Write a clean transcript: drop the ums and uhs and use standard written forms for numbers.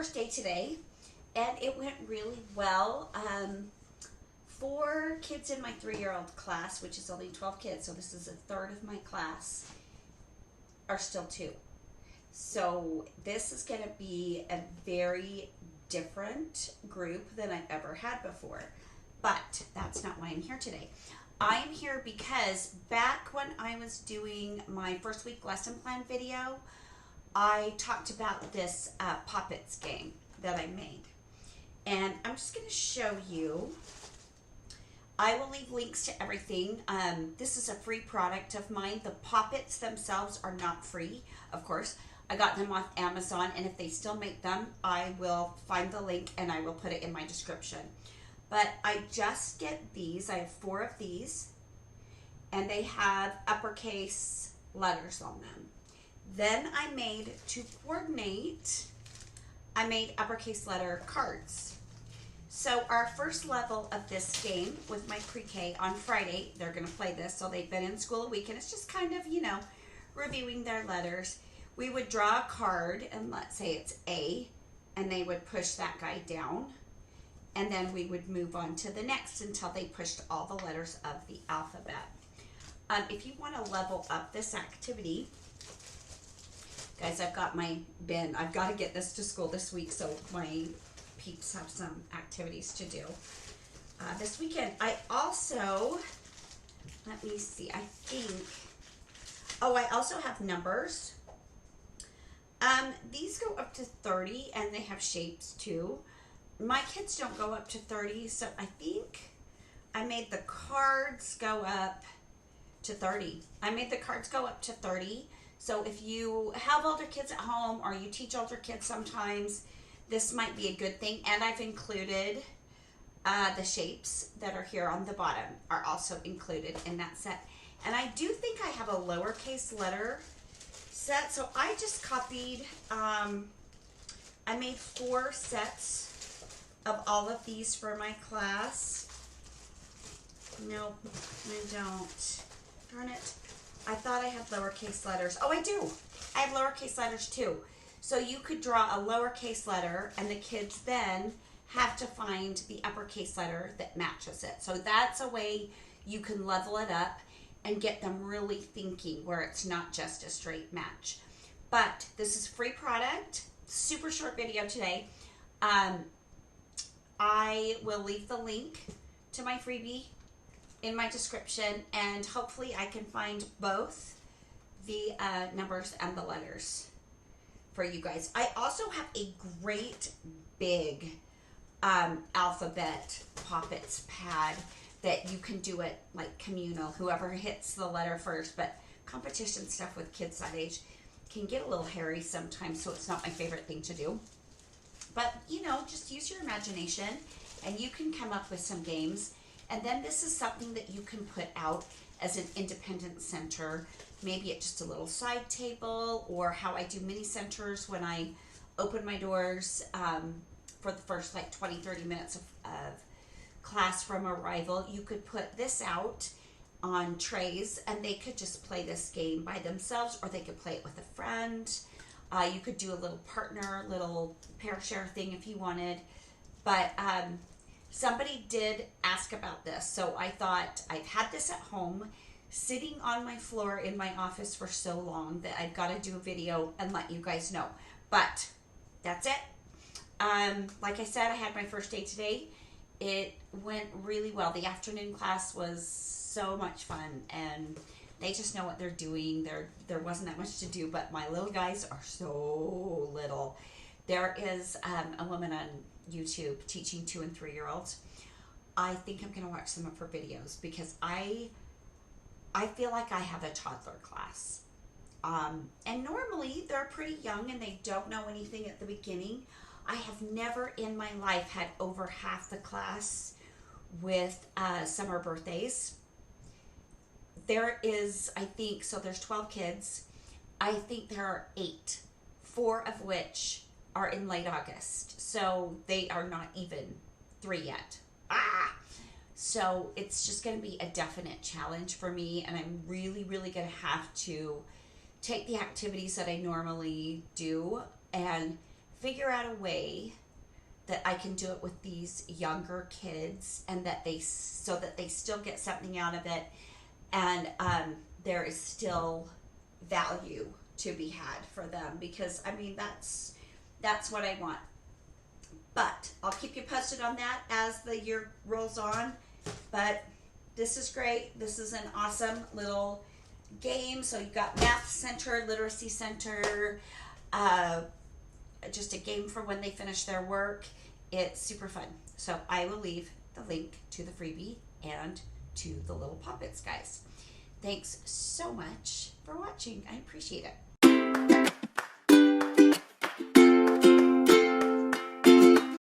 first day today, and it went really well. 4 kids in my 3-year-old class, which is only 12 kids, so this is a third of my class, are still 2. So this is going to be a very different group than I've ever had before. But that's not why I'm here today. I'm here because back when I was doing my first week lesson plan video, I talked about this Poppets game that I made. And I'm just going to show you. I will leave links to everything. This is a free product of mine. The Poppets themselves are not free, of course. I got them off Amazon, and if they still make them, I will find the link and I will put it in my description. But I just get these. I have 4 of these, and they have uppercase letters on them. Then I made, to coordinate, I made uppercase letter cards. So our first level of this game with my pre-K on Friday, they're going to play this. So they've been in school a week, and it's just kind of, reviewing their letters. We would draw a card, and let's say it's A, and they would push that guy down. And then we would move on to the next until they pushed all the letters of the alphabet. If you want to level up this activity, guys, I've got my bin. I've got to get this to school this week so my peeps have some activities to do this weekend. I also, let me see, I also have numbers. These go up to 30, and they have shapes too. My kids don't go up to 30, so I think I made the cards go up to 30. I made the cards go up to 30. So if you have older kids at home or you teach older kids sometimes, this might be a good thing. And I've included the shapes that are here on the bottom are also included in that set. And I do think I have a lowercase letter set. So I just copied, I made 4 sets of all of these for my class. Nope, I don't. Darn it. I thought I had lowercase letters. Oh, I do. I have lowercase letters too. So you could draw a lowercase letter, and the kids then have to find the uppercase letter that matches it. So that's a way you can level it up and get them really thinking where it's not just a straight match. But this is free product. Super short video today. I will leave the link to my freebie in my description, and hopefully I can find both the numbers and the letters for you guys. I also have a great big alphabet Poppets pad that you can do it like communal, whoever hits the letter first, but competition stuff with kids that age can get a little hairy sometimes, so it's not my favorite thing to do. But, just use your imagination, and you can come up with some games. And then this is something that you can put out as an independent center, maybe at just a little side table, or how I do mini centers when I open my doors for the first 20-30 minutes of class from arrival. You could put this out on trays, and they could just play this game by themselves, or they could play it with a friend. You could do a little partner, little pair share thing if you wanted. But somebody did ask about this, so I thought I've had this at home sitting on my floor in my office for so long that I've got to do a video and let you guys know. But that's it. Like I said, I had my first day today. It went really well. The afternoon class was so much fun, and they just know what they're doing. There wasn't that much to do, but my little guys are so little. There is a woman on YouTube teaching 2- and 3-year-olds. I think I'm going to watch some of her videos because I feel like I have a toddler class. And normally they're pretty young and they don't know anything at the beginning. I have never in my life had over half the class with summer birthdays. There is, I think, so there's 12 kids. I think there are 8, 4 of which are in late August. So they are not even 3 yet. So it's just going to be a definite challenge for me, and I'm really, really going to have to take the activities that I normally do and figure out a way that I can do it with these younger kids, and that they so that they still get something out of it, and there is still value to be had for them, because I mean that's what I want. But I'll keep you posted on that as the year rolls on. But this is great. This is an awesome little game. So you've got math center, literacy center, just a game for when they finish their work. It's super fun. So I will leave the link to the freebie and to the little Poppets guys. Thanks so much for watching. I appreciate it.